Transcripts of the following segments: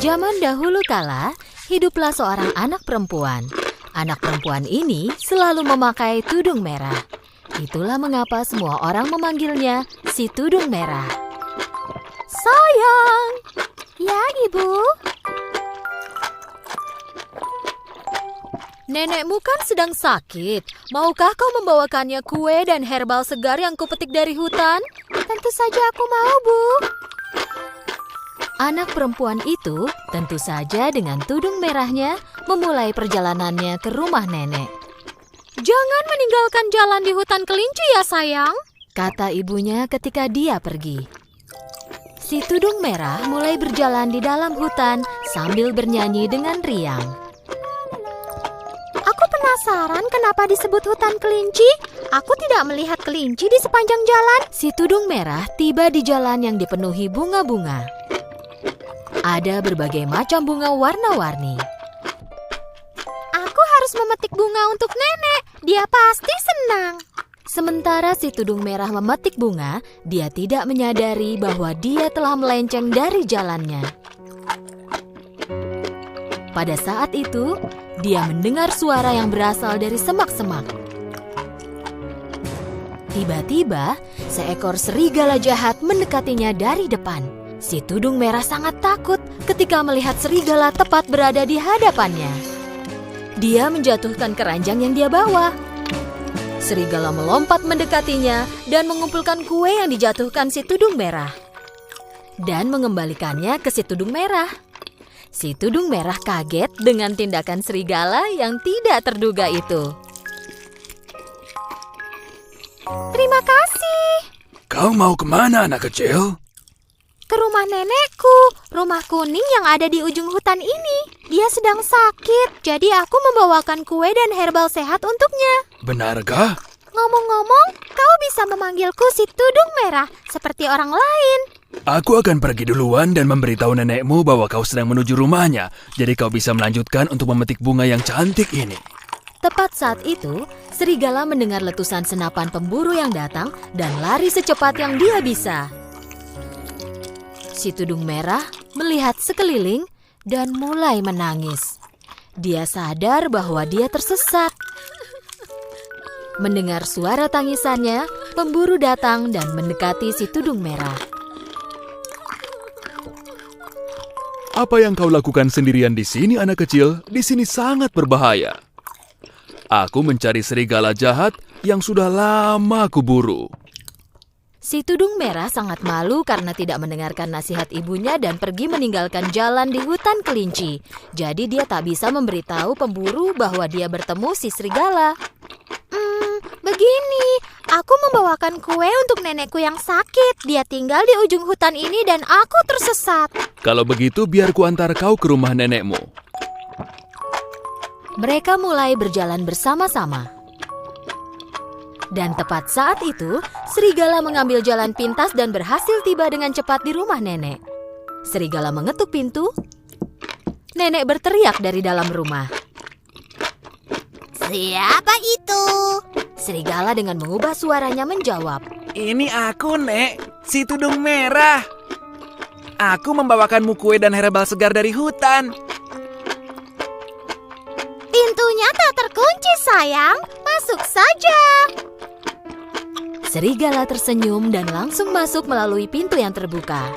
Zaman dahulu kala, hiduplah seorang anak perempuan. Anak perempuan ini selalu memakai tudung merah. Itulah mengapa semua orang memanggilnya si tudung merah. Sayang! Ya, Ibu? Nenekmu kan sedang sakit. Maukah kau membawakannya kue dan herbal segar yang kupetik dari hutan? Tentu saja aku mau, Bu. Anak perempuan itu tentu saja dengan tudung merahnya memulai perjalanannya ke rumah nenek. Jangan meninggalkan jalan di hutan kelinci ya sayang, kata ibunya ketika dia pergi. Si tudung merah mulai berjalan di dalam hutan sambil bernyanyi dengan riang. Aku penasaran kenapa disebut hutan kelinci. Aku tidak melihat kelinci di sepanjang jalan. Si tudung merah tiba di jalan yang dipenuhi bunga-bunga. Ada berbagai macam bunga warna-warni. Aku harus memetik bunga untuk nenek. Dia pasti senang. Sementara si tudung merah memetik bunga, dia tidak menyadari bahwa dia telah melenceng dari jalannya. Pada saat itu, dia mendengar suara yang berasal dari semak-semak. Tiba-tiba, seekor serigala jahat mendekatinya dari depan. Si tudung merah sangat takut ketika melihat serigala tepat berada di hadapannya. Dia menjatuhkan keranjang yang dia bawa. Serigala melompat mendekatinya dan mengumpulkan kue yang dijatuhkan si tudung merah. Dan mengembalikannya ke si tudung merah. Si tudung merah kaget dengan tindakan serigala yang tidak terduga itu. Terima kasih. Kau mau kemana, anak kecil? Ke rumah nenekku, rumah kuning yang ada di ujung hutan ini. Dia sedang sakit, jadi aku membawakan kue dan herbal sehat untuknya. Benarkah? Ngomong-ngomong, kau bisa memanggilku si tudung merah seperti orang lain. Aku akan pergi duluan dan memberitahu nenekmu bahwa kau sedang menuju rumahnya. Jadi kau bisa melanjutkan untuk memetik bunga yang cantik ini. Tepat saat itu, serigala mendengar letusan senapan pemburu yang datang dan lari secepat yang dia bisa. Si tudung merah melihat sekeliling dan mulai menangis. Dia sadar bahwa dia tersesat. Mendengar suara tangisannya, pemburu datang dan mendekati si tudung merah. Apa yang kau lakukan sendirian di sini, anak kecil? Di sini sangat berbahaya. Aku mencari serigala jahat yang sudah lama kuburu. Si tudung merah sangat malu karena tidak mendengarkan nasihat ibunya dan pergi meninggalkan jalan di hutan kelinci. Jadi dia tak bisa memberitahu pemburu bahwa dia bertemu si serigala. Begini, aku membawakan kue untuk nenekku yang sakit. Dia tinggal di ujung hutan ini dan aku tersesat. Kalau begitu, biar ku antar kau ke rumah nenekmu. Mereka mulai berjalan bersama-sama. Dan tepat saat itu, serigala mengambil jalan pintas dan berhasil tiba dengan cepat di rumah nenek. Serigala mengetuk pintu. Nenek berteriak dari dalam rumah. Siapa itu? Serigala dengan mengubah suaranya menjawab. Ini aku, Nek, si tudung merah. Aku membawakanmu kue dan herbal segar dari hutan. Pintunya tak terkunci, sayang. Masuk saja. Serigala tersenyum dan langsung masuk melalui pintu yang terbuka.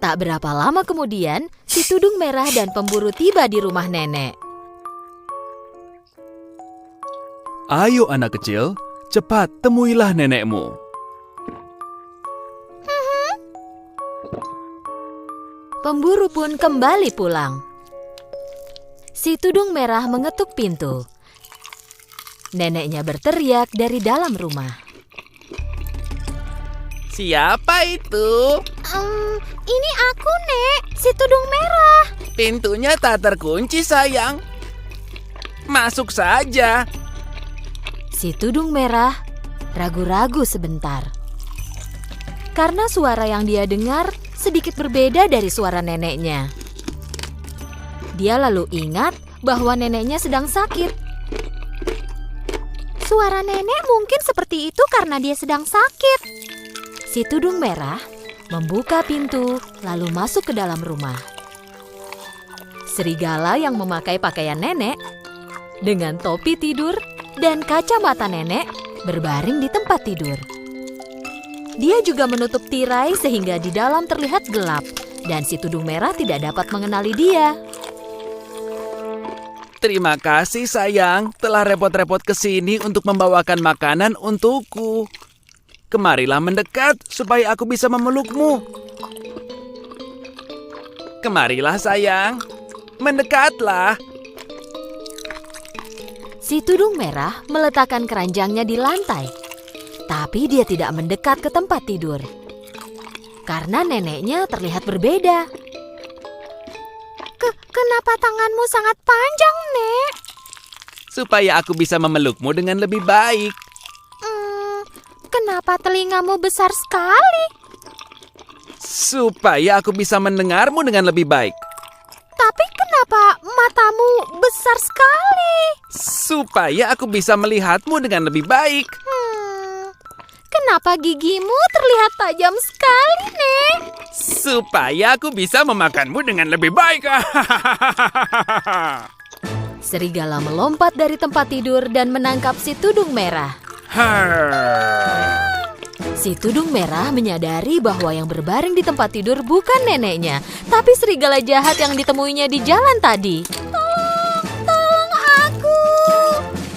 Tak berapa lama kemudian, si tudung merah dan pemburu tiba di rumah nenek. Ayo anak kecil, cepat temuilah nenekmu. Pemburu pun kembali pulang. Si tudung merah mengetuk pintu. Neneknya berteriak dari dalam rumah. Siapa itu? Ini aku, Nek, si tudung merah. Pintunya tak terkunci, sayang. Masuk saja. Si tudung merah ragu-ragu sebentar. Karena suara yang dia dengar sedikit berbeda dari suara neneknya. Dia lalu ingat bahwa neneknya sedang sakit. Suara nenek mungkin seperti itu karena dia sedang sakit. Si tudung merah membuka pintu lalu masuk ke dalam rumah. Serigala yang memakai pakaian nenek dengan topi tidur dan kacamata nenek berbaring di tempat tidur. Dia juga menutup tirai sehingga di dalam terlihat gelap dan si tudung merah tidak dapat mengenali dia. Terima kasih sayang, telah repot-repot ke sini untuk membawakan makanan untukku. Kemarilah mendekat supaya aku bisa memelukmu. Kemarilah sayang, mendekatlah. Si tudung merah meletakkan keranjangnya di lantai, tapi dia tidak mendekat ke tempat tidur karena neneknya terlihat berbeda. Kenapa tanganmu sangat panjang, Nek? Supaya aku bisa memelukmu dengan lebih baik. Kenapa telingamu besar sekali? Supaya aku bisa mendengarmu dengan lebih baik. Tapi kenapa matamu besar sekali? Supaya aku bisa melihatmu dengan lebih baik. Kenapa gigimu terlihat tajam sekali, Nek? Supaya aku bisa memakanmu dengan lebih baik. Serigala melompat dari tempat tidur dan menangkap si tudung merah. Si tudung merah menyadari bahwa yang berbaring di tempat tidur bukan neneknya, tapi serigala jahat yang ditemuinya di jalan tadi. Tolong aku!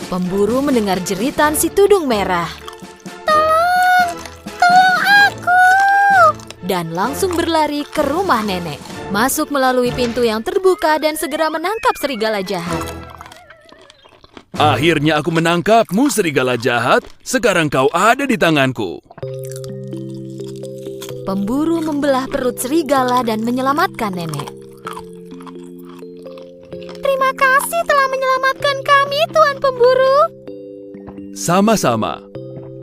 Pemburu mendengar jeritan si tudung merah. Tolong aku! Dan langsung berlari ke rumah nenek. Masuk melalui pintu yang terbuka dan segera menangkap serigala jahat. Akhirnya aku menangkapmu, serigala jahat. Sekarang kau ada di tanganku. Pemburu membelah perut serigala dan menyelamatkan nenek. Terima kasih telah menyelamatkan kami, Tuan Pemburu. Sama-sama.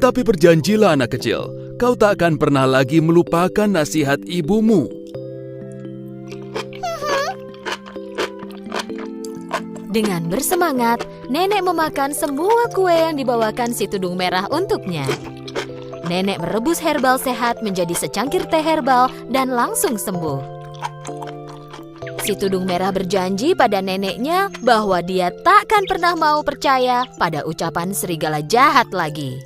Tapi berjanjilah anak kecil, kau tak akan pernah lagi melupakan nasihat ibumu. Dengan bersemangat, nenek memakan semua kue yang dibawakan si tudung merah untuknya. Nenek merebus herbal sehat menjadi secangkir teh herbal dan langsung sembuh. Si tudung merah berjanji pada neneknya bahwa dia takkan pernah mau percaya pada ucapan serigala jahat lagi.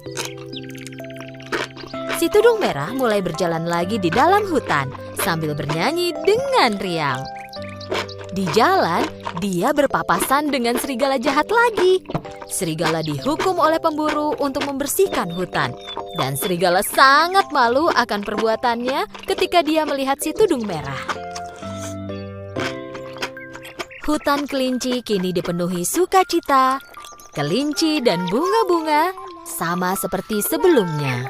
Si tudung merah mulai berjalan lagi di dalam hutan sambil bernyanyi dengan riang. Di jalan, dia berpapasan dengan serigala jahat lagi. Serigala dihukum oleh pemburu untuk membersihkan hutan. Dan serigala sangat malu akan perbuatannya ketika dia melihat si tudung merah. Hutan kelinci kini dipenuhi sukacita, kelinci dan bunga-bunga sama seperti sebelumnya.